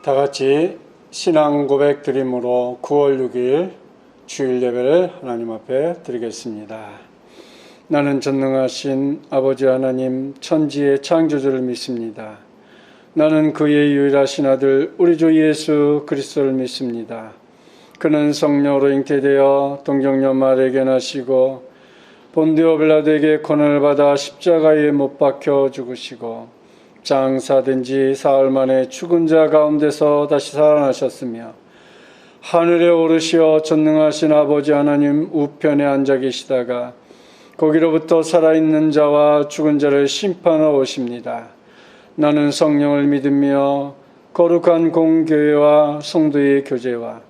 다 같이 신앙 고백 드림으로 9월 6일 주일 예배를 하나님 앞에 드리겠습니다. 나는 전능하신 아버지 하나님 천지의 창조주를 믿습니다. 나는 그의 유일하신 아들 우리 주 예수 그리스도를 믿습니다. 그는 성령으로 잉태되어 동정녀 마리아에게 나시고 본디오 빌라도에게 고난을 받아 십자가에 못 박혀 죽으시고 장사된 지 사흘 만에 죽은 자 가운데서 다시 살아나셨으며 하늘에 오르시어 전능하신 아버지 하나님 우편에 앉아 계시다가 거기로부터 살아있는 자와 죽은 자를 심판하러 오십니다. 나는 성령을 믿으며 거룩한 공교회와 성도의 교제와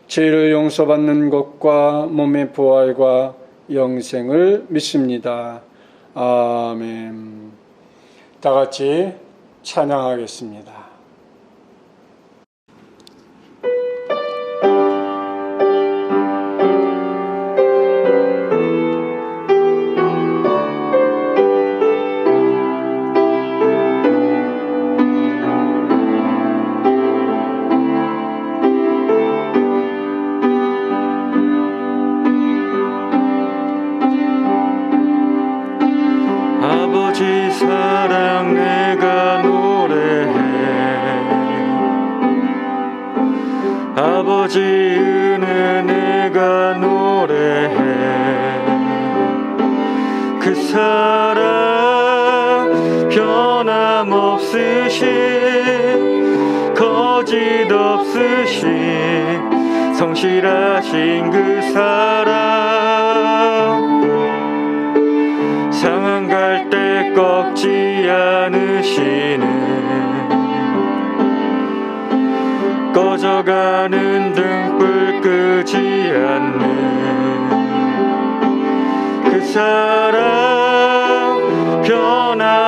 죄를 용서받는 것과 몸의 부활과 영생을 믿습니다. 아멘. 다 같이 찬양하겠습니다. 아버지 사랑 내가 노래해 아버지 은혜 내가 노래해 그 사랑 변함없으신 거짓 없으신 성실하신 그 사랑 상한 갈 때 꺾지 않으시는 꺼져가는 등불 끄지 않는 그 사랑 변함없으신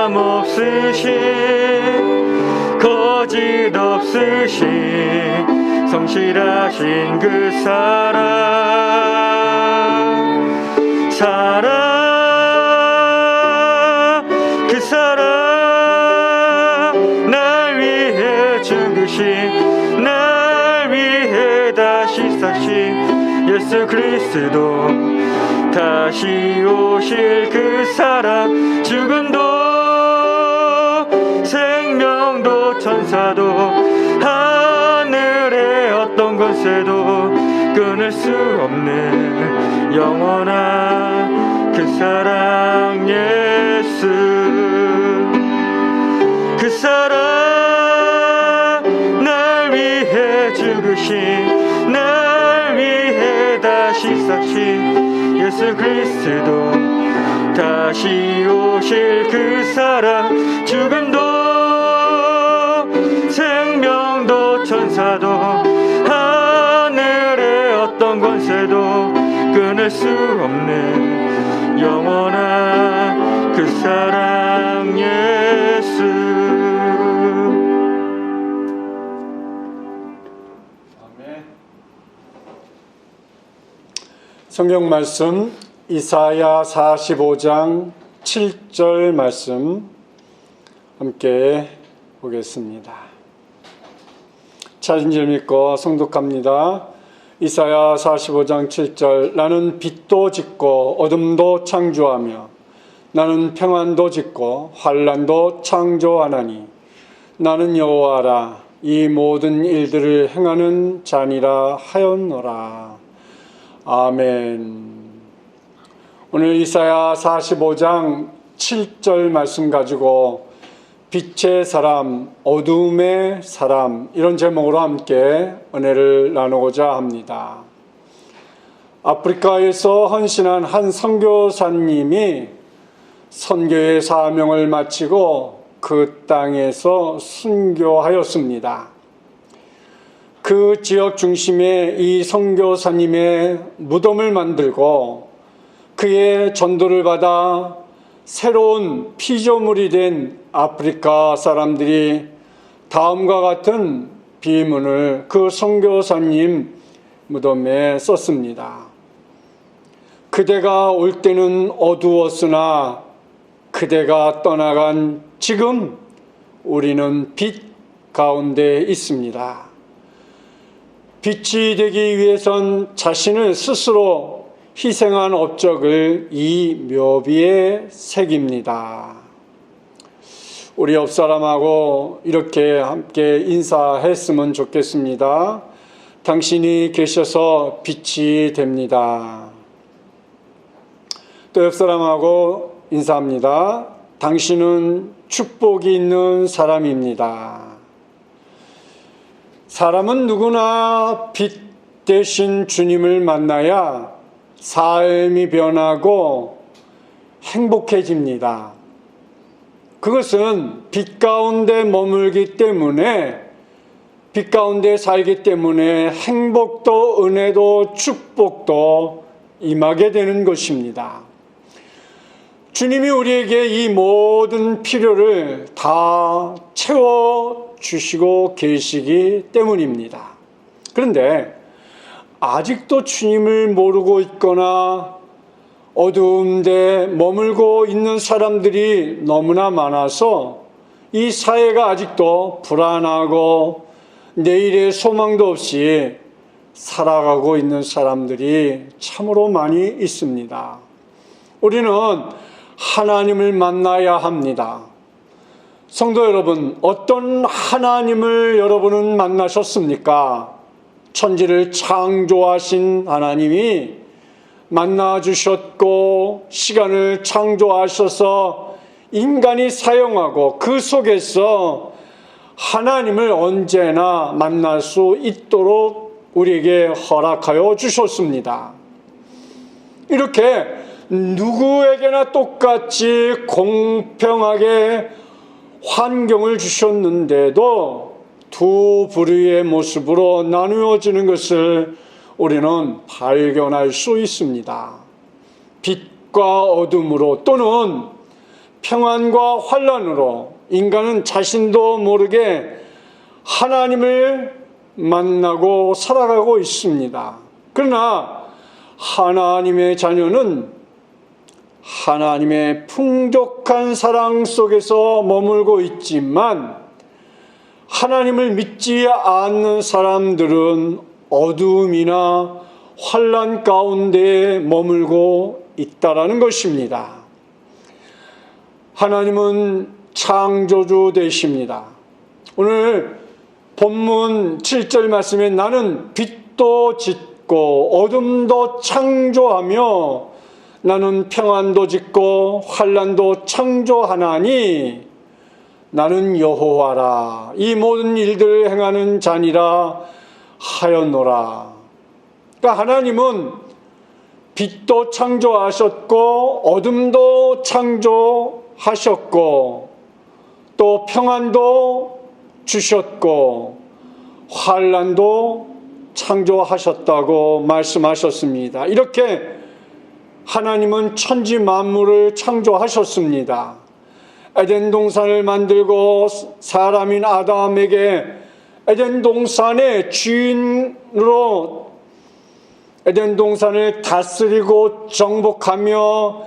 거짓 없으신 성실하신 그 사랑 그 사랑 날 위해 죽으신 날 위해 다시 사신 예수 그리스도 다시 오실 그 사랑 죽음도 생명도 천사도 하늘의 어떤 권세도 끊을 수 없는 영원한 그 사랑 예수 그 사랑 날 위해 죽으신 날 위해 다시 사신 예수 그리스도 다시 오실 그 사랑 죽음도 생명도 천사도 하늘의 어떤 권세도 끊을 수 없는 영원한 그 사랑 예수. 아멘. 성경 말씀 이사야 45장 7절 말씀 함께 보겠습니다. 찾은 줄 믿고 성독합니다. 이사야 45장 7절 나는 빛도 짓고 어둠도 창조하며 나는 평안도 짓고 환난도 창조하나니 나는 여호와라 이 모든 일들을 행하는 자니라 하였노라. 아멘. 오늘 이사야 45장 7절 말씀 가지고 빛의 사람, 어둠의 사람 이런 제목으로 함께 은혜를 나누고자 합니다. 아프리카에서 헌신한 한 선교사님이 선교의 사명을 마치고 그 땅에서 순교하였습니다. 그 지역 중심에 이 선교사님의 무덤을 만들고 그의 전도를 받아 새로운 피조물이 된 아프리카 사람들이 다음과 같은 비문을 그 선교사님 무덤에 썼습니다. 그대가 올 때는 어두웠으나 그대가 떠나간 지금 우리는 빛 가운데 있습니다. 빛이 되기 위해선 자신을 스스로 희생한 업적을 이 묘비에 새깁니다. 우리 옆 사람하고 이렇게 함께 인사했으면 좋겠습니다. 당신이 계셔서 빛이 됩니다. 또 옆 사람하고 인사합니다. 당신은 축복이 있는 사람입니다. 사람은 누구나 빛 대신 주님을 만나야 삶이 변하고 행복해집니다. 그것은 빛 가운데 머물기 때문에, 빛 가운데 살기 때문에 행복도 은혜도 축복도 임하게 되는 것입니다. 주님이 우리에게 이 모든 필요를 다 채워주시고 계시기 때문입니다. 그런데 아직도 주님을 모르고 있거나 어두운 데 머물고 있는 사람들이 너무나 많아서 이 사회가 아직도 불안하고 내일의 소망도 없이 살아가고 있는 사람들이 참으로 많이 있습니다. 우리는 하나님을 만나야 합니다. 성도 여러분, 어떤 하나님을 여러분은 만나셨습니까? 천지를 창조하신 하나님이 만나주셨고 시간을 창조하셔서 인간이 사용하고 그 속에서 하나님을 언제나 만날 수 있도록 우리에게 허락하여 주셨습니다. 이렇게 누구에게나 똑같이 공평하게 환경을 주셨는데도 두 부류의 모습으로 나누어지는 것을 우리는 발견할 수 있습니다. 빛과 어둠으로 또는 평안과 환난으로 인간은 자신도 모르게 하나님을 만나고 살아가고 있습니다. 그러나 하나님의 자녀는 하나님의 풍족한 사랑 속에서 머물고 있지만 하나님을 믿지 않는 사람들은 어두움이나 환난 가운데 머물고 있다라는 것입니다. 하나님은 창조주 되십니다. 오늘 본문 7절 말씀에 나는 빛도 짓고 어둠도 창조하며 나는 평안도 짓고 환난도 창조하나니 나는 여호와라 이 모든 일들을 행하는 자니라 하였노라. 그러니까 하나님은 빛도 창조하셨고 어둠도 창조하셨고 또 평안도 주셨고 환난도 창조하셨다고 말씀하셨습니다. 이렇게 하나님은 천지 만물을 창조하셨습니다. 에덴 동산을 만들고 사람인 아담에게 에덴 동산의 주인으로 에덴 동산을 다스리고 정복하며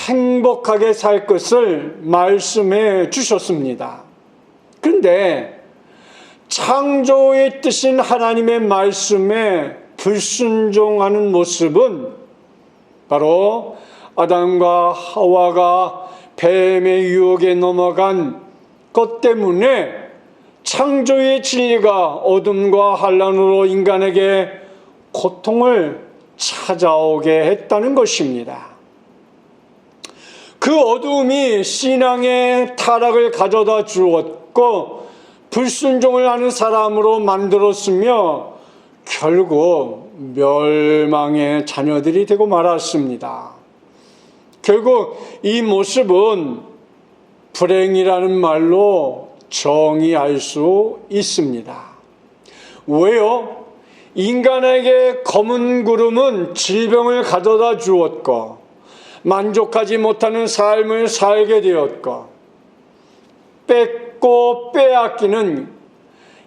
행복하게 살 것을 말씀해 주셨습니다. 그런데 창조의 뜻인 하나님의 말씀에 불순종하는 모습은 바로 아담과 하와가 뱀의 유혹에 넘어간 것 때문에 창조의 진리가 어둠과 환난으로 인간에게 고통을 찾아오게 했다는 것입니다. 그 어두움이 신앙의 타락을 가져다 주었고 불순종을 하는 사람으로 만들었으며 결국 멸망의 자녀들이 되고 말았습니다. 결국 이 모습은 불행이라는 말로 정의할 수 있습니다. 왜요? 인간에게 검은 구름은 질병을 가져다 주었고 만족하지 못하는 삶을 살게 되었고 뺏고 빼앗기는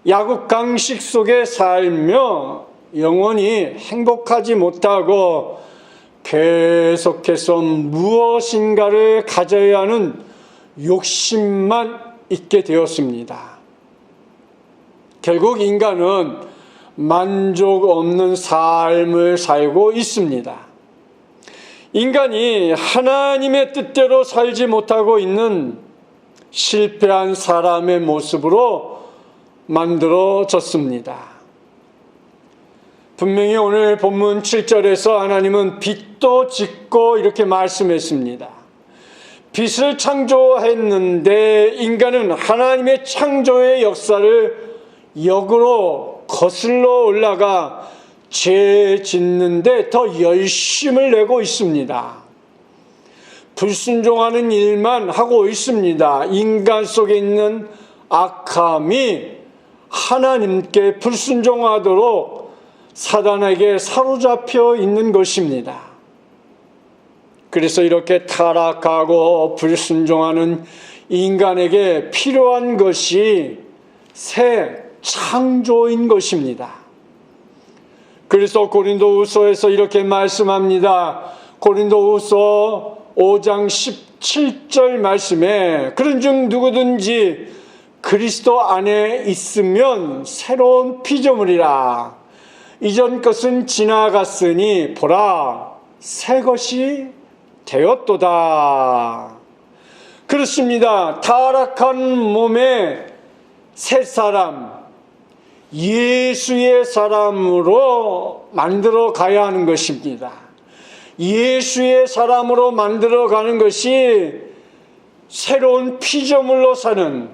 약육강식 속에 살며 영원히 행복하지 못하고 계속해서 무엇인가를 가져야 하는 욕심만 있게 되었습니다. 결국 인간은 만족 없는 삶을 살고 있습니다. 인간이 하나님의 뜻대로 살지 못하고 있는 실패한 사람의 모습으로 만들어졌습니다. 분명히 오늘 본문 7절에서 하나님은 빛도 짓고 이렇게 말씀했습니다. 빛을 창조했는데 인간은 하나님의 창조의 역사를 역으로 거슬러 올라가 죄 짓는데 더 열심을 내고 있습니다. 불순종하는 일만 하고 있습니다. 인간 속에 있는 악함이 하나님께 불순종하도록 사단에게 사로잡혀 있는 것입니다. 그래서 이렇게 타락하고 불순종하는 인간에게 필요한 것이 새 창조인 것입니다. 그래서 고린도후서에서 이렇게 말씀합니다. 고린도후서 5장 17절 말씀에 그런즉 누구든지 그리스도 안에 있으면 새로운 피조물이라. 이전 것은 지나갔으니 보라 새 것이 되었도다. 그렇습니다. 타락한 몸의 새 사람, 예수의 사람으로 만들어 가야 하는 것입니다. 예수의 사람으로 만들어 가는 것이 새로운 피조물로 사는,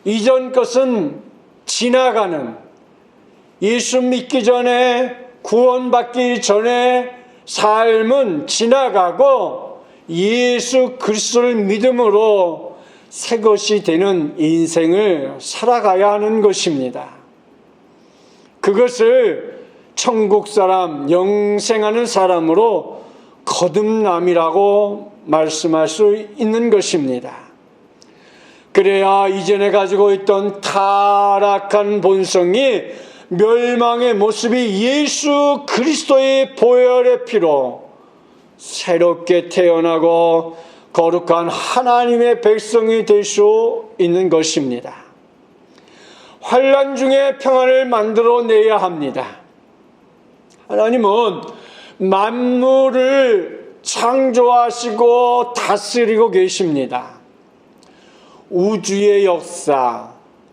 이전 것은 지나가는, 예수 믿기 전에, 구원받기 전에 삶은 지나가고 예수 그리스도를 믿음으로 새 것이 되는 인생을 살아가야 하는 것입니다. 그것을 천국 사람, 영생하는 사람으로 거듭남이라고 말씀할 수 있는 것입니다. 그래야 이전에 가지고 있던 타락한 본성이 멸망의 모습이 예수 그리스도의 보혈의 피로 새롭게 태어나고 거룩한 하나님의 백성이 될 수 있는 것입니다. 환난 중에 평안을 만들어내야 합니다. 하나님은 만물을 창조하시고 다스리고 계십니다. 우주의 역사,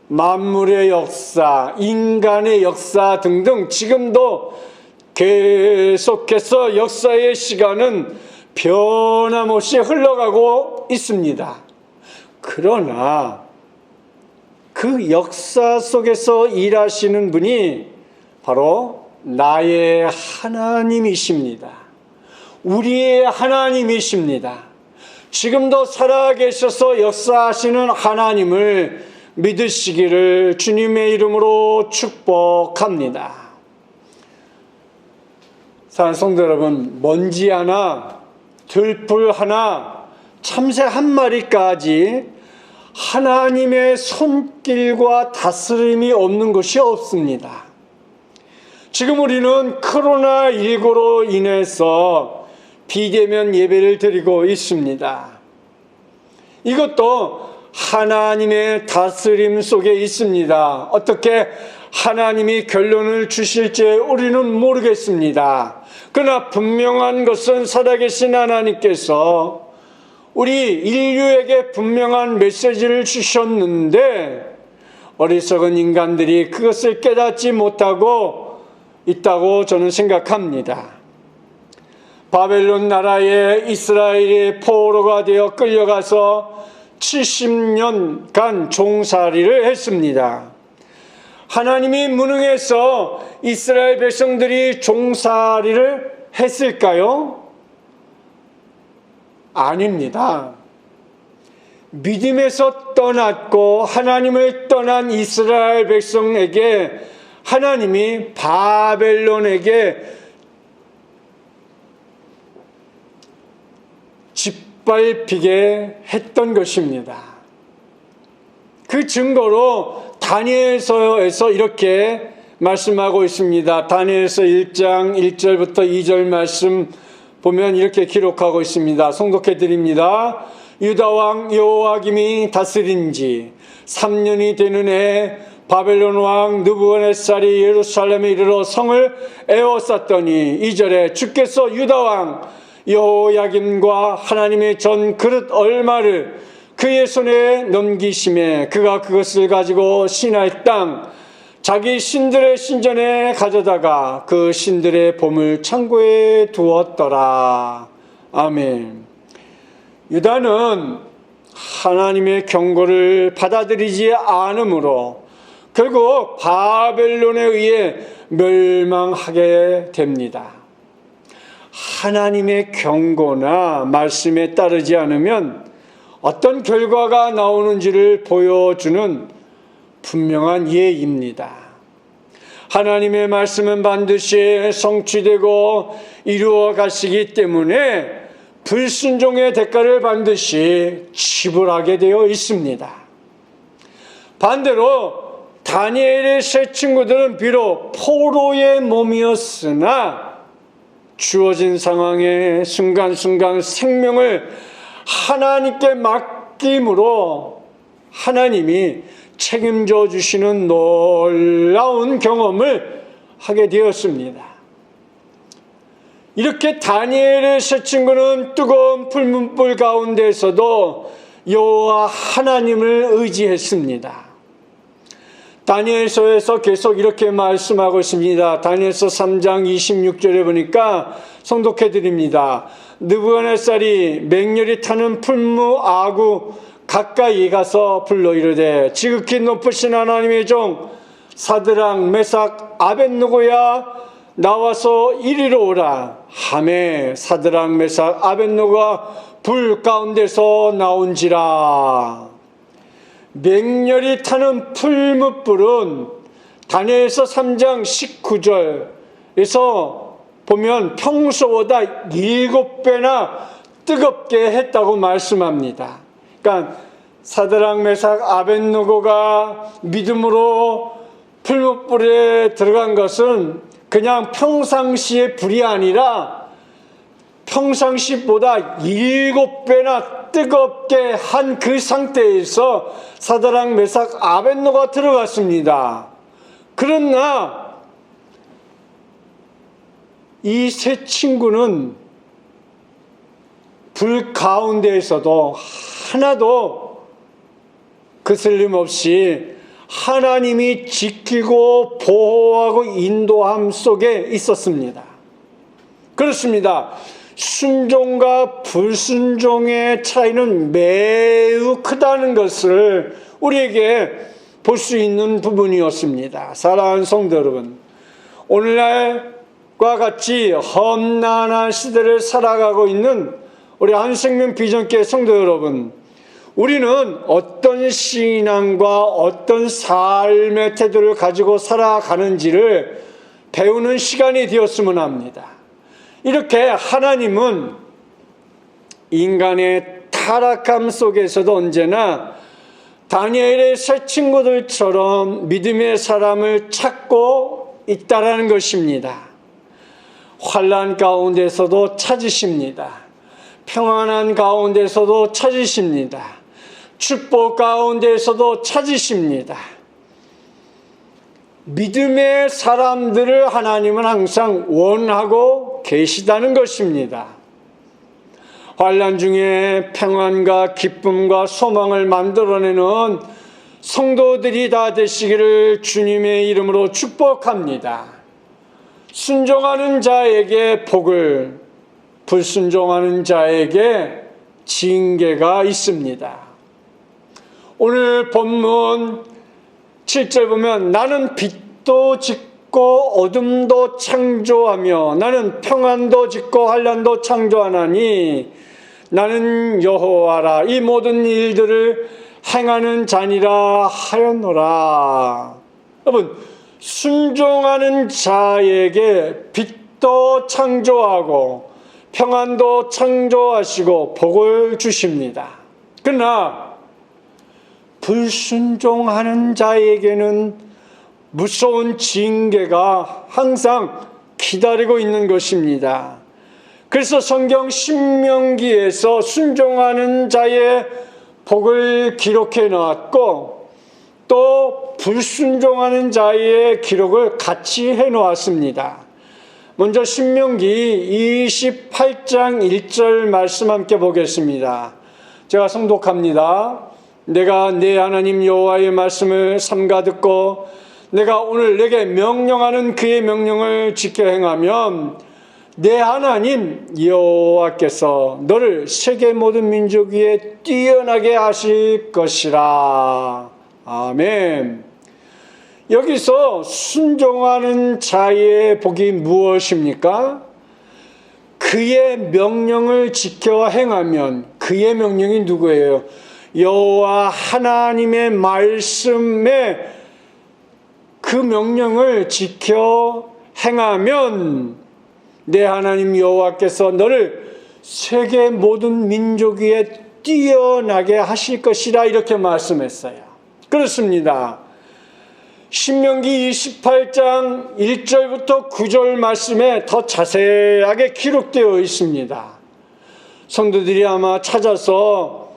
만물의 역사, 인간의 역사 등등 지금도 계속해서 역사의 시간은 변함없이 흘러가고 있습니다. 그러나 그 역사 속에서 일하시는 분이 바로 나의 하나님이십니다. 우리의 하나님이십니다. 지금도 살아계셔서 역사하시는 하나님을 믿으시기를 주님의 이름으로 축복합니다. 사랑하는 성도 여러분, 먼지 하나, 들풀 하나, 참새 한 마리까지 하나님의 손길과 다스림이 없는 것이 없습니다. 지금 우리는 코로나19로 인해서 비대면 예배를 드리고 있습니다. 이것도 하나님의 다스림 속에 있습니다. 어떻게 하나님이 결론을 주실지 우리는 모르겠습니다. 그러나 분명한 것은 살아계신 하나님께서 우리 인류에게 분명한 메시지를 주셨는데 어리석은 인간들이 그것을 깨닫지 못하고 있다고 저는 생각합니다. 바벨론 나라에 이스라엘이 포로가 되어 끌려가서 70년간 종살이를 했습니다. 하나님이 무능해서 이스라엘 백성들이 종살이를 했을까요? 아닙니다. 믿음에서 떠났고 하나님을 떠난 이스라엘 백성에게 하나님이 바벨론에게 짓밟히게 했던 것입니다. 그 증거로 다니엘서에서 이렇게 말씀하고 있습니다. 다니엘서 1장 1절부터 2절 말씀 보면 이렇게 기록하고 있습니다. 송독해 드립니다. 유다 왕 여호야김이 다스린 지 3년이 되는 해 바벨론 왕 느부갓네살이 예루살렘에 이르러 성을 에워쌌더니 2절에 주께서 유다 왕 여호야김과 하나님의 전 그릇 얼마를 그의 손에 넘기심에 그가 그것을 가지고 시나이 땅 자기 신들의 신전에 가져다가 그 신들의 보물 창고에 두었더라. 아멘. 유다는 하나님의 경고를 받아들이지 않으므로 결국 바벨론에 의해 멸망하게 됩니다. 하나님의 경고나 말씀에 따르지 않으면 어떤 결과가 나오는지를 보여주는 분명한 예입니다. 하나님의 말씀은 반드시 성취되고 이루어 가시기 때문에 불순종의 대가를 반드시 지불하게 되어 있습니다. 반대로 다니엘의 세 친구들은 비록 포로의 몸이었으나 주어진 상황에 순간순간 생명을 하나님께 맡김으로 하나님이 책임져 주시는 놀라운 경험을 하게 되었습니다. 이렇게 다니엘의 세 친구는 뜨거운 풀문불 가운데서도 여호와 하나님을 의지했습니다. 다니엘서에서 계속 이렇게 말씀하고 있습니다. 다니엘서 3장 26절에 보니까 성독해 드립니다. 느부갓네살이 맹렬히 타는 풀무 아구 가까이 가서 불러 이르되 지극히 높으신 하나님의 종 사드락 메삭 아벳느고야 나와서 이리로 오라 하매 사드락 메삭 아벳느고가 불 가운데서 나온지라. 맹렬히 타는 풀무불은 다니엘서 3장 19절에서 보면 평소보다 7배나 뜨겁게 했다고 말씀합니다. 그러니까 사드락 메삭 아벳느고가 믿음으로 풀무불에 들어간 것은 그냥 평상시의 불이 아니라 평상시보다 7배나 뜨겁게 한 그 상태에서 사드락 메삭 아벳느고가 들어갔습니다. 그러나 이 세 친구는 불 가운데에서도 하나도 거슬림 없이 하나님이 지키고 보호하고 인도함 속에 있었습니다. 그렇습니다. 순종과 불순종의 차이는 매우 크다는 것을 우리에게 볼 수 있는 부분이었습니다. 사랑하는 성도 여러분, 오늘날과 같이 험난한 시대를 살아가고 있는 우리 한생명 비전교회 성도 여러분, 우리는 어떤 신앙과 어떤 삶의 태도를 가지고 살아가는지를 배우는 시간이 되었으면 합니다. 이렇게 하나님은 인간의 타락함 속에서도 언제나 다니엘의 세 친구들처럼 믿음의 사람을 찾고 있다라는 것입니다. 환난 가운데서도 찾으십니다. 평안한 가운데서도 찾으십니다. 축복 가운데서도 찾으십니다. 믿음의 사람들을 하나님은 항상 원하고 계시다는 것입니다. 환난 중에 평안과 기쁨과 소망을 만들어내는 성도들이 다 되시기를 주님의 이름으로 축복합니다. 순종하는 자에게 복을, 불순종하는 자에게 징계가 있습니다. 오늘 본문 7절 보면 나는 빛도 짓고 어둠도 창조하며 나는 평안도 짓고 환난도 창조하나니 나는 여호와라 이 모든 일들을 행하는 자니라 하였노라. 여러분, 순종하는 자에게 빛도 창조하고 평안도 창조하시고 복을 주십니다. 그러나 불순종하는 자에게는 무서운 징계가 항상 기다리고 있는 것입니다. 그래서 성경 신명기에서 순종하는 자의 복을 기록해 놓았고 또 불순종하는 자의 기록을 같이 해놓았습니다. 먼저 신명기 28장 1절 말씀 함께 보겠습니다. 제가 성독합니다. 내가 내 하나님 여호와의 말씀을 삼가 듣고 내가 오늘 내게 명령하는 그의 명령을 지켜 행하면 내 하나님 여호와께서 너를 세계 모든 민족 위에 뛰어나게 하실 것이라. 아멘. 여기서 순종하는 자의 복이 무엇입니까? 그의 명령을 지켜 행하면, 그의 명령이 누구예요? 여호와 하나님의 말씀에 그 명령을 지켜 행하면 내 하나님 여호와께서 너를 세계 모든 민족 위에 뛰어나게 하실 것이라, 이렇게 말씀했어요. 그렇습니다. 신명기 28장 1절부터 9절 말씀에 더 자세하게 기록되어 있습니다. 성도들이 아마 찾아서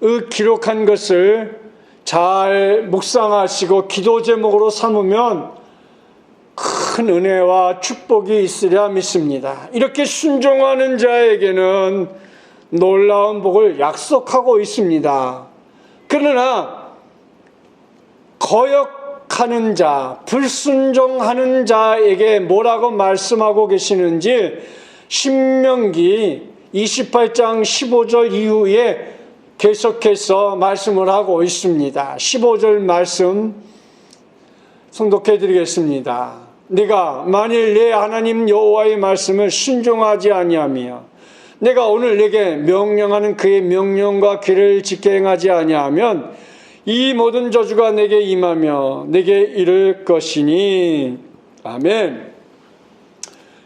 그 기록한 것을 잘 묵상하시고 기도 제목으로 삼으면 큰 은혜와 축복이 있으리라 믿습니다. 이렇게 순종하는 자에게는 놀라운 복을 약속하고 있습니다. 그러나 거역하는 자, 불순종하는 자에게 뭐라고 말씀하고 계시는지 신명기 28장 15절 이후에 계속해서 말씀을 하고 있습니다. 15절 말씀 성독해 드리겠습니다. 네가 만일 내 하나님 여호와의 말씀을 순종하지 아니하며 내가 오늘 내게 명령하는 그의 명령과 길을 지켜 행하지 아니하면 이 모든 저주가 내게 임하며 내게 이를 것이니. 아멘.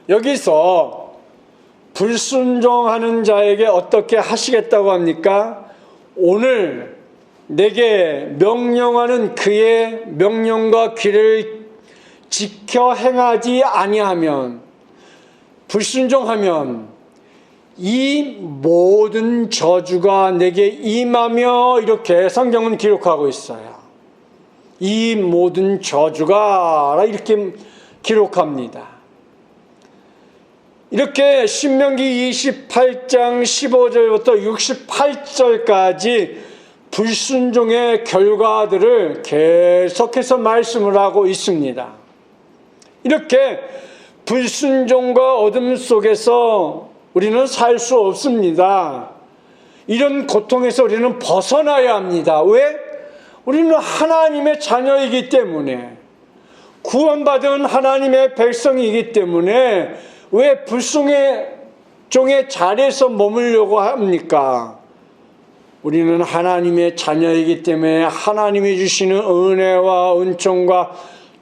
여기서 불순종하는 자에게 어떻게 하시겠다고 합니까? 오늘 내게 명령하는 그의 명령과 길을 지켜 행하지 아니하면, 불순종하면 이 모든 저주가 내게 임하며, 이렇게 성경은 기록하고 있어요. 이 모든 저주가 이렇게 기록합니다. 이렇게 신명기 28장 15절부터 68절까지 불순종의 결과들을 계속해서 말씀을 하고 있습니다. 이렇게 불순종과 어둠 속에서 우리는 살 수 없습니다. 이런 고통에서 우리는 벗어나야 합니다. 왜? 우리는 하나님의 자녀이기 때문에, 구원받은 하나님의 백성이기 때문에 왜 불순종의 자리에서 머물려고 합니까? 우리는 하나님의 자녀이기 때문에 하나님이 주시는 은혜와 은총과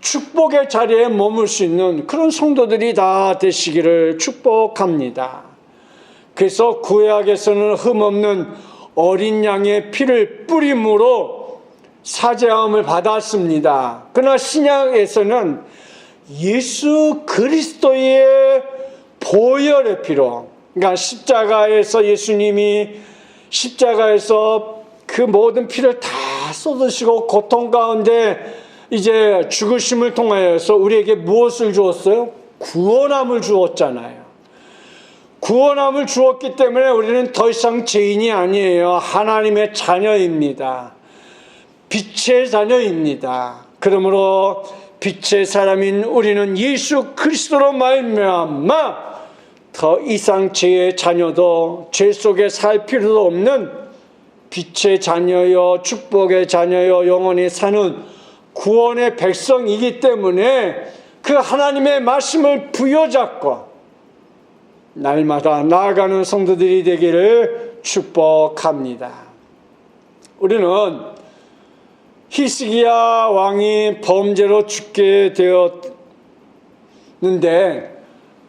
축복의 자리에 머물 수 있는 그런 성도들이 다 되시기를 축복합니다. 그래서 구약에서는 흠없는 어린 양의 피를 뿌림으로 사죄함을 받았습니다. 그러나 신약에서는 예수 그리스도의 보혈의 피로, 그러니까 십자가에서 예수님이 십자가에서 그 모든 피를 다 쏟으시고 고통 가운데 이제 죽으심을 통하여서 우리에게 무엇을 주었어요? 구원함을 주었잖아요. 구원함을 주었기 때문에 우리는 더 이상 죄인이 아니에요. 하나님의 자녀입니다. 빛의 자녀입니다. 그러므로 빛의 사람인 우리는 예수 그리스도로 말미암아 더 이상 죄의 자녀도 죄 속에 살 필요도 없는 빛의 자녀요 축복의 자녀요 영원히 사는 구원의 백성이기 때문에 그 하나님의 말씀을 부여잡고 날마다 나아가는 성도들이 되기를 축복합니다. 우리는 히스기야 왕이 범죄로 죽게 되었는데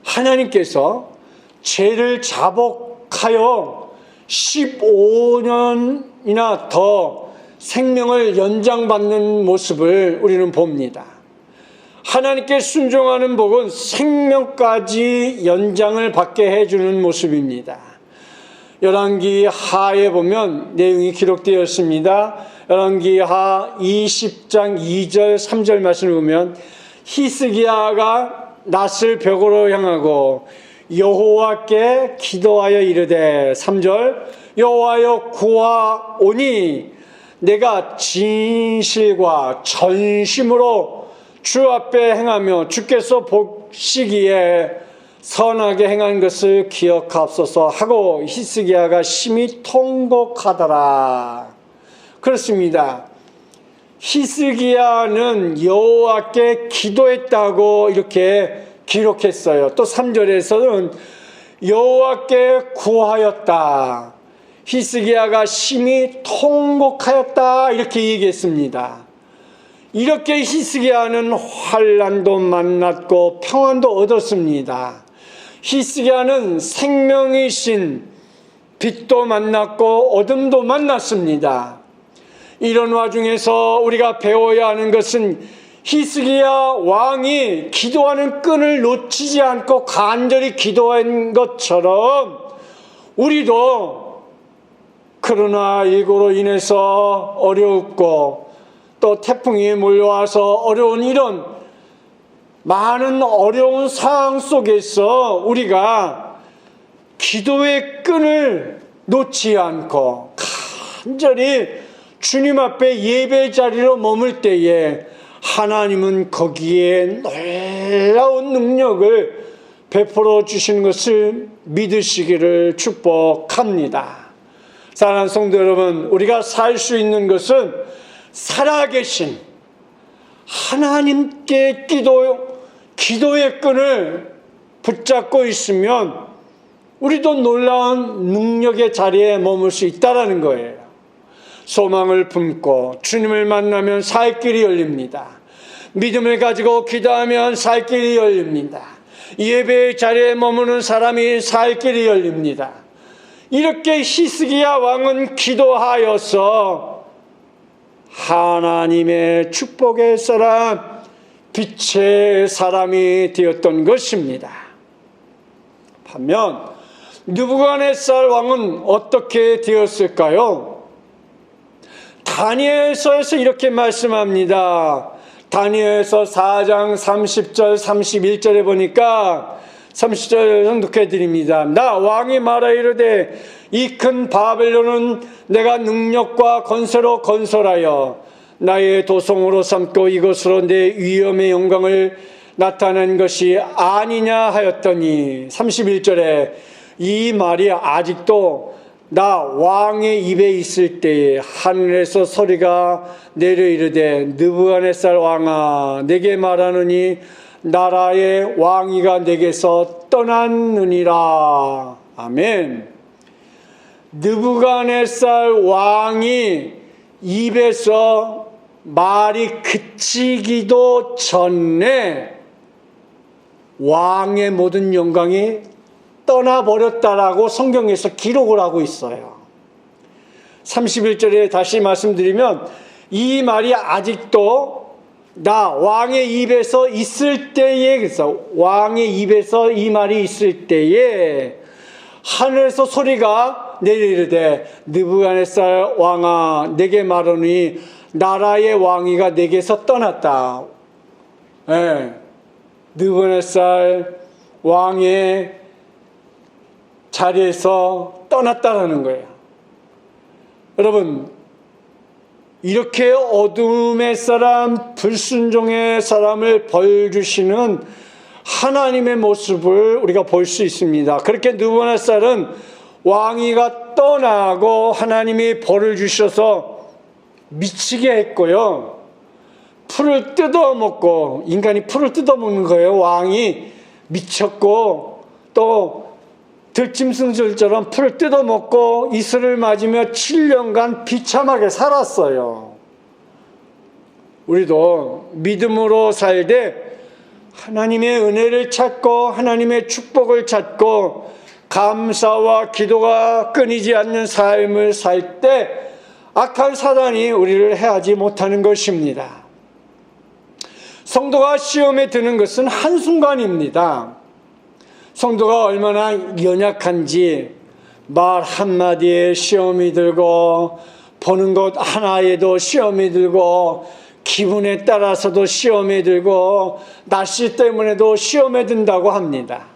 하나님께서 죄를 자복하여 15년이나 더 생명을 연장받는 모습을 우리는 봅니다. 하나님께 순종하는 복은 생명까지 연장을 받게 해주는 모습입니다. 열왕기 하에 보면 내용이 기록되어 있습니다. 열왕기하 20장 2절 3절 말씀을 보면 히스기야가 낯을 벽으로 향하고 여호와께 기도하여 이르되 3절 여호와여 구하오니 내가 진실과 전심으로 주 앞에 행하며 주께서 보시기에 선하게 행한 것을 기억하옵소서 하고 히스기야가 심히 통곡하더라. 그렇습니다. 히스기야는 여호와께 기도했다고 이렇게 기록했어요. 또 3절에서는 여호와께 구하였다. 히스기야가 심히 통곡하였다 이렇게 얘기했습니다. 이렇게 히스기야는 환난도 만났고 평안도 얻었습니다. 히스기야는 생명이신 빛도 만났고 어둠도 만났습니다. 이런 와중에서 우리가 배워야 하는 것은 히스기야 왕이 기도하는 끈을 놓치지 않고 간절히 기도한 것처럼 우리도 코로나19로 인해서 어렵고 또 태풍이 몰려와서 어려운 이런 많은 어려운 상황 속에서 우리가 기도의 끈을 놓지 않고 간절히 주님 앞에 예배 자리로 머물 때에 하나님은 거기에 놀라운 능력을 베풀어 주시는 것을 믿으시기를 축복합니다. 사랑하는 성도 여러분, 우리가 살 수 있는 것은 살아계신 하나님께 기도의 끈을 붙잡고 있으면 우리도 놀라운 능력의 자리에 머물 수 있다는 거예요. 소망을 품고 주님을 만나면 살 길이 열립니다. 믿음을 가지고 기도하면 살 길이 열립니다. 예배의 자리에 머무는 사람이 살 길이 열립니다. 이렇게 히스기야 왕은 기도하여서 하나님의 축복의 사람, 빛의 사람이 되었던 것입니다. 반면 느부갓네살 왕은 어떻게 되었을까요? 다니엘서에서 이렇게 말씀합니다. 다니엘서 4장 30절 31절에 보니까 30절 선독해 드립니다. 나 왕이 말하 이르되 이 큰 바벨론은 내가 능력과 건설로 건설하여 나의 도성으로 삼고 이것으로 내 위엄의 영광을 나타낸 것이 아니냐 하였더니 31절에 이 말이 아직도 나 왕의 입에 있을 때에 하늘에서 소리가 내려 이르되 느부갓네살 왕아 내게 말하느니 나라의 왕위가 내게서 떠났느니라. 아멘. 느부갓네살 왕이 입에서 말이 그치기도 전에 왕의 모든 영광이 떠나버렸다라고 성경에서 기록을 하고 있어요. 31절에 다시 말씀드리면 이 말이 아직도 나 왕의 입에서 있을 때에, 그래서 왕의 입에서 이 말이 있을 때에 하늘에서 소리가 내리르되 느부갓네살 왕아 내게 말하니 나라의 왕위가 내게서 떠났다. 네. 느부갓네살 왕의 자리에서 떠났다라는 거예요. 여러분, 이렇게 어둠의 사람, 불순종의 사람을 벌 주시는 하나님의 모습을 우리가 볼 수 있습니다. 그렇게 느부갓네살은 왕위가 떠나고 하나님이 벌을 주셔서 미치게 했고요. 풀을 뜯어먹고, 인간이 풀을 뜯어먹는 거예요. 왕이 미쳤고 또 들짐승들처럼 풀을 뜯어먹고 이슬을 맞으며 7년간 비참하게 살았어요. 우리도 믿음으로 살되 하나님의 은혜를 찾고 하나님의 축복을 찾고 감사와 기도가 끊이지 않는 삶을 살 때 악한 사단이 우리를 해하지 못하는 것입니다. 성도가 시험에 드는 것은 한순간입니다. 성도가 얼마나 연약한지 말 한마디에 시험이 들고 보는 것 하나에도 시험이 들고 기분에 따라서도 시험에 들고 날씨 때문에도 시험에 든다고 합니다.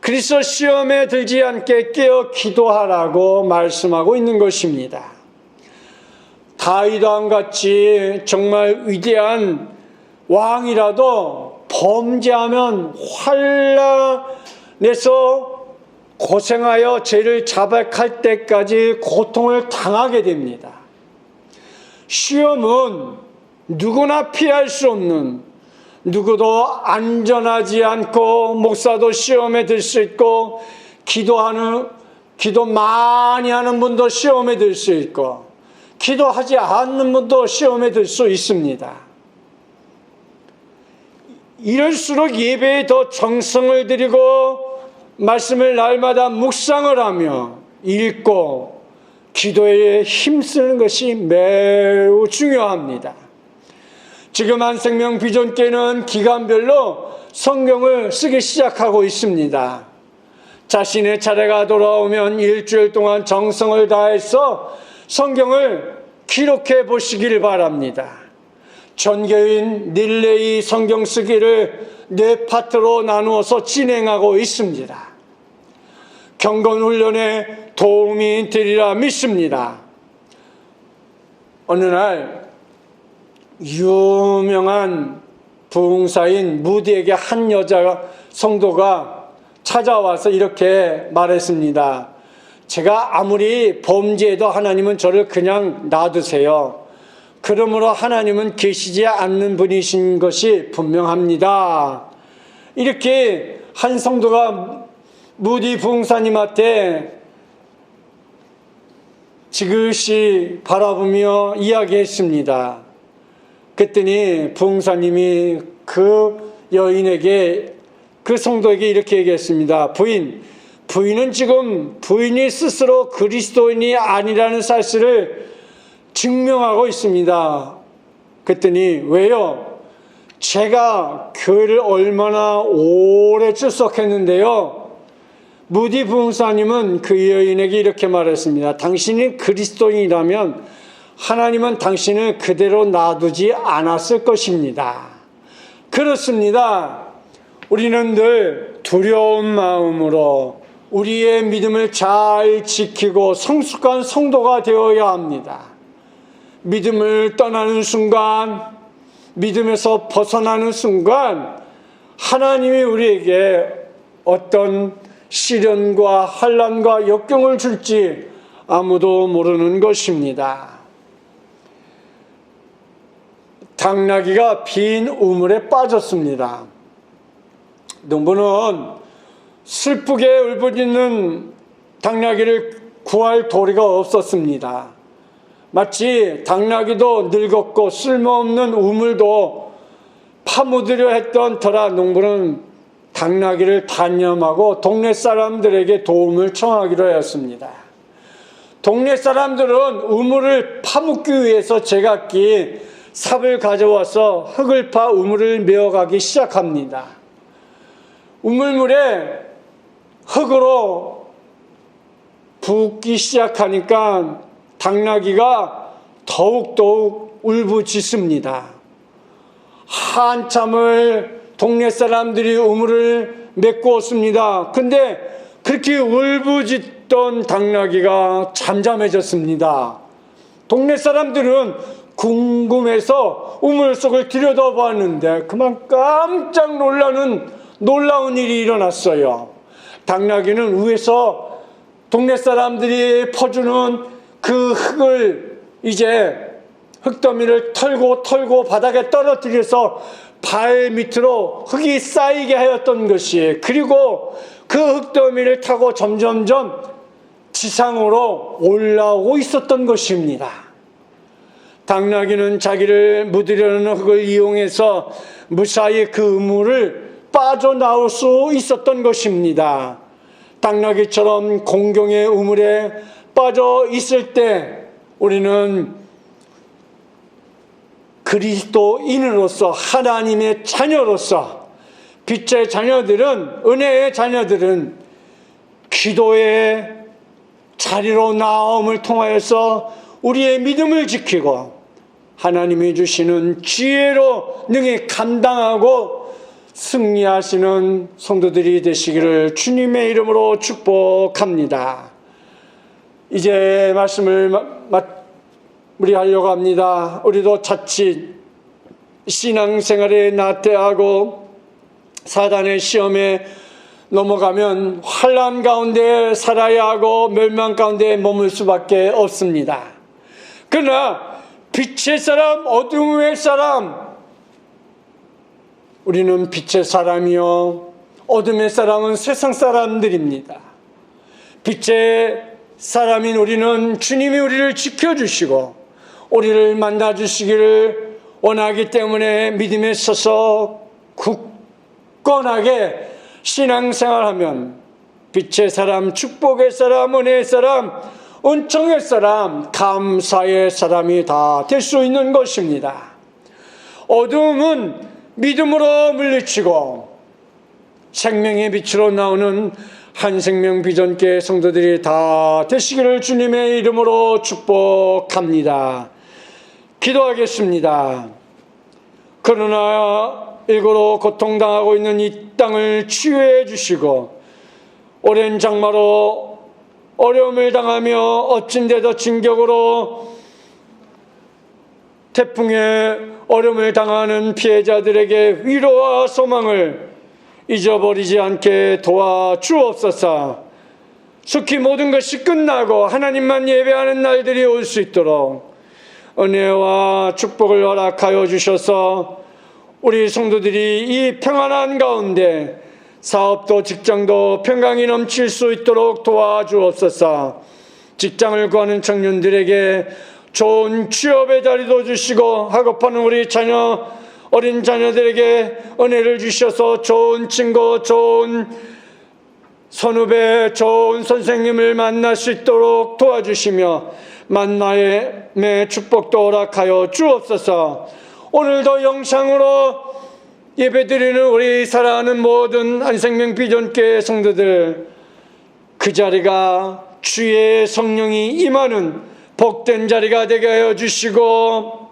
그래서 시험에 들지 않게 깨어 기도하라고 말씀하고 있는 것입니다. 다윗 왕같이 정말 위대한 왕이라도 범죄하면 환난에서 고생하여 죄를 자백할 때까지 고통을 당하게 됩니다. 시험은 누구나 피할 수 없는, 누구도 안전하지 않고, 목사도 시험에 들 수 있고, 기도 많이 하는 분도 시험에 들 수 있고, 기도하지 않는 분도 시험에 들 수 있습니다. 이럴수록 예배에 더 정성을 들이고 말씀을 날마다 묵상을 하며 읽고 기도에 힘쓰는 것이 매우 중요합니다. 지금 한생명 비전교회는 기간별로 성경을 쓰기 시작하고 있습니다. 자신의 차례가 돌아오면 일주일 동안 정성을 다해서 성경을 기록해 보시길 바랍니다. 전교인 릴레이 성경 쓰기를 4파트로 나누어서 진행하고 있습니다. 경건훈련에 도움이 되리라 믿습니다. 어느 날 유명한 부흥사인 무디에게 한 여자 성도가 찾아와서 이렇게 말했습니다. 제가 아무리 범죄해도 하나님은 저를 그냥 놔두세요. 그러므로 하나님은 계시지 않는 분이신 것이 분명합니다. 이렇게 한 성도가 무디 부흥사님한테 지그시 바라보며 이야기했습니다. 그랬더니 부흥사님이 그 여인에게, 그 성도에게 이렇게 얘기했습니다. 부인은 지금 부인이 스스로 그리스도인이 아니라는 사실을 증명하고 있습니다. 그랬더니 왜요? 제가 교회를 얼마나 오래 출석했는데요. 무디 부흥사님은 그 여인에게 이렇게 말했습니다. 당신이 그리스도인이라면 하나님은 당신을 그대로 놔두지 않았을 것입니다. 그렇습니다. 우리는 늘 두려운 마음으로 우리의 믿음을 잘 지키고 성숙한 성도가 되어야 합니다. 믿음을 떠나는 순간, 믿음에서 벗어나는 순간 하나님이 우리에게 어떤 시련과 환난과 역경을 줄지 아무도 모르는 것입니다. 당나귀가 빈 우물에 빠졌습니다. 농부는 슬프게 울부짖는 당나귀를 구할 도리가 없었습니다. 마치 당나귀도 늙었고 쓸모없는 우물도 파묻으려 했던 터라 농부는 당나귀를 단념하고 동네 사람들에게 도움을 청하기로 하였습니다. 동네 사람들은 우물을 파묻기 위해서 제각기 삽을 가져와서 흙을 파 우물을 메어가기 시작합니다. 우물물에 흙으로 붓기 시작하니까 당나귀가 더욱더욱 울부짖습니다. 한참을 동네 사람들이 우물을 메꾸었습니다. 근데 그렇게 울부짖던 당나귀가 잠잠해졌습니다. 동네 사람들은 궁금해서 우물 속을 들여다봤는데 그만 깜짝 놀라운 일이 일어났어요. 당나귀는 위에서 동네 사람들이 퍼주는 그 흙을 이제 흙더미를 털고 바닥에 떨어뜨려서 발 밑으로 흙이 쌓이게 하였던 것이, 그리고 그 흙더미를 타고 점점점 지상으로 올라오고 있었던 것입니다. 당나귀는 자기를 묻으려는 흙을 이용해서 무사히 그 우물을 빠져나올 수 있었던 것입니다. 당나귀처럼 공경의 우물에 빠져 있을 때 우리는 그리스도인으로서, 하나님의 자녀로서, 빛의 자녀들은, 은혜의 자녀들은 기도의 자리로 나옴을 통하여서 우리의 믿음을 지키고 하나님이 주시는 지혜로 능히 감당하고 승리하시는 성도들이 되시기를 주님의 이름으로 축복합니다. 이제 말씀을 마무리하려고 합니다. 우리도 자칫 신앙생활에 나태하고 사단의 시험에 넘어가면 환난 가운데 살아야 하고 멸망 가운데 머물 수밖에 없습니다. 그러나 빛의 사람, 어둠의 사람, 우리는 빛의 사람이요 어둠의 사람은 세상 사람들입니다. 빛의 사람인 우리는 주님이 우리를 지켜주시고 우리를 만나주시기를 원하기 때문에 믿음에 서서 굳건하게 신앙생활하면 빛의 사람, 축복의 사람, 은혜의 사람, 은총의 사람, 감사의 사람이 다 될 수 있는 것입니다. 어둠은 믿음으로 물리치고 생명의 빛으로 나오는 한생명 비전교회 성도들이 다 되시기를 주님의 이름으로 축복합니다. 기도하겠습니다. 그러나 일고로 고통당하고 있는 이 땅을 치유해 주시고 오랜 장마로 어려움을 당하며 어찐 데도 진격으로 태풍에 어려움을 당하는 피해자들에게 위로와 소망을 잊어버리지 않게 도와주옵소서. 속히 모든 것이 끝나고 하나님만 예배하는 날들이 올 수 있도록 은혜와 축복을 허락하여 주셔서 우리 성도들이 이 평안한 가운데 사업도 직장도 평강이 넘칠 수 있도록 도와주옵소서. 직장을 구하는 청년들에게 좋은 취업의 자리도 주시고 학업하는 우리 자녀, 어린 자녀들에게 은혜를 주셔서 좋은 친구, 좋은 선후배, 좋은 선생님을 만날 수 있도록 도와주시며 만남의 축복도 허락하여 주옵소서. 오늘도 영상으로 예배드리는 우리 사랑하는 모든 한생명 비전교회 성도들, 그 자리가 주의 성령이 임하는 복된 자리가 되게 하여 주시고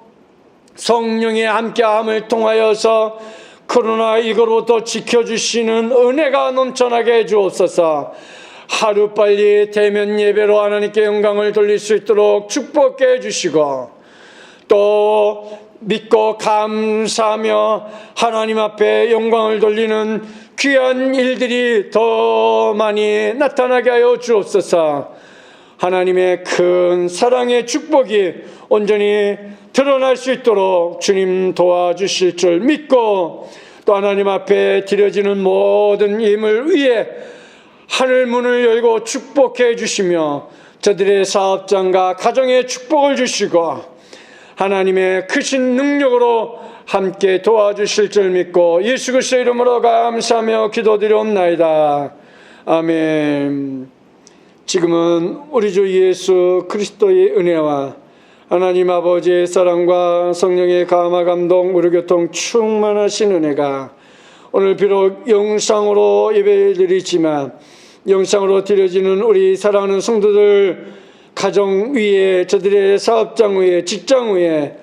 성령의 함께함을 통하여서 코로나19로부터 지켜주시는 은혜가 넘쳐나게 해주옵소서. 하루빨리 대면 예배로 하나님께 영광을 돌릴 수 있도록 축복해 주시고 또 믿고 감사하며 하나님 앞에 영광을 돌리는 귀한 일들이 더 많이 나타나게 하여 주옵소서. 하나님의 큰 사랑의 축복이 온전히 드러날 수 있도록 주님 도와주실 줄 믿고 또 하나님 앞에 드려지는 모든 힘을 위해 하늘 문을 열고 축복해 주시며 저들의 사업장과 가정에 축복을 주시고 하나님의 크신 능력으로 함께 도와주실 줄 믿고 예수 그리스도의 이름으로 감사하며 기도드리옵나이다. 아멘. 지금은 우리 주 예수 그리스도의 은혜와 하나님 아버지의 사랑과 성령의 감화 감동 무료교통 충만하신 은혜가 오늘 비록 영상으로 예배드리지만 영상으로 드려지는 우리 사랑하는 성도들 가정 위에, 저들의 사업장 위에, 직장 위에,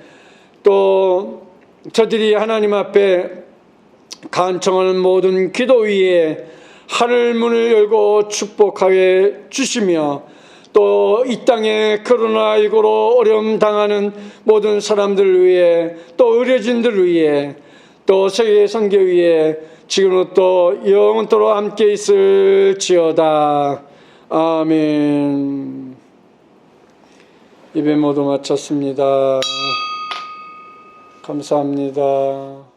또 저들이 하나님 앞에 간청하는 모든 기도 위에 하늘 문을 열고 축복하게 주시며 또 이 땅에 코로나19로 어려움 당하는 모든 사람들 위해 또 의료진들 위해 또 세계 선교 위해 지금부터 영원토록 함께 있을지어다. 아멘. 예배 모두 마쳤습니다. 감사합니다.